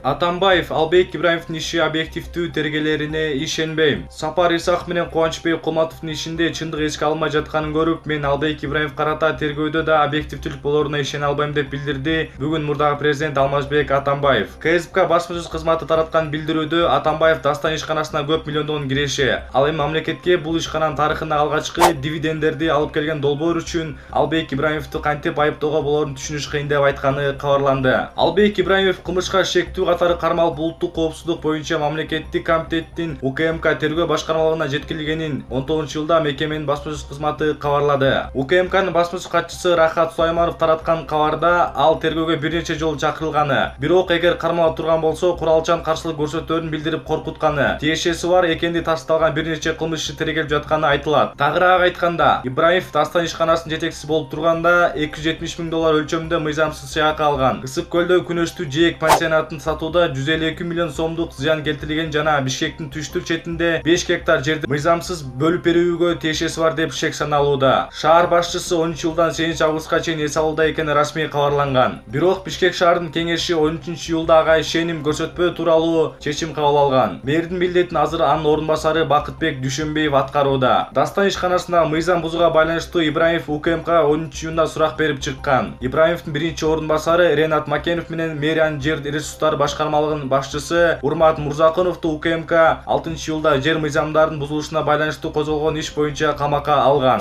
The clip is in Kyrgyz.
Атамбаев Албек Ибраимовдун иши объективдүү тергелерине ишенбейм. Сапар Исаков менен Кубанычбек Кулматовдун ишинде чындык эске алынбай жатканын көрүп, мен Албек Ибраимов карата тергөөдө да объективдүүлүк болоруна ишене албайм деп билдирди бүгүн мурдагы президент Алмазбек Атамбаев. КСПК басма сөз кызматы тараткан билдирүүдө Атамбаев Дастан ишканасына көп миллиондогон киреше, ал эми мамлекетке бул ишкананын тарыхында алгачкы дивидендерди алып келген долбоор үчүн Албек Ибраимовду кантип айыптоого болорун түшүнүш кыйын деп айтканы кабарланды. Албек Ибраимов кылмышка шектүү катары кармалып улуттук коопсуздук боюнча мамлекеттик комитеттин УКМК тергөө башкармалыгына жеткирилгенин 19-жылда мекеменин басма сөз кызматы кабарлады. УКМКнын басма сөз катчысы Рахат Сулайманов тараткан кабарда ал тергөөгө бир нече жолу чакырылганы, бирок эгер кармалып турган болсо куралчан каршылык көрсөтөөрүн билдирип коркутканы, тиешеси бар экенди тасталган бир нече кылмыш иши тергелип жатканы айтылат. Тагыраак айтканда, Ибраимов Дастан ишканасынын жетекчиси болуп турганда $270.000 өлчөмүндө мыйзамсыз сыйакы алган. Ысык көлдө күнөштүү жээк пансионатын сатууда 152 миллион сомдук зыян келтирилген жана Бишкектин түштүк четинде 5 гектар жерди мыйзамсыз бөлүп берүүгө тиешеси бар деп шек саналууда. Шаар башчысы 10-жылдан 8-августка чейин эс алууда экени расмий кабарланган. Бирок Бишкек шаарынын кеңеши 13-июлда ага ишеним көрсөтпөө тууралуу чечим кабыл алган. Мэрдин милдетин азыр анын орун басары Бакытбек Дүйшөнбиев аткарууда. Дастан ишканасына мыйзам бузууга байланыштуу Ибраимов УКМК 10-июнда сурак берип чыккан. Ибраимовдун биринчи орун басары Ренат Макенов менен мэриянын жер ресурстары башкармалыгынын башчысы Урмат Мурзакуновду УКМК 6-июлда жер мыйзамдардын бузулушуна байланыштуу козголгон иш боюнча камакка алган.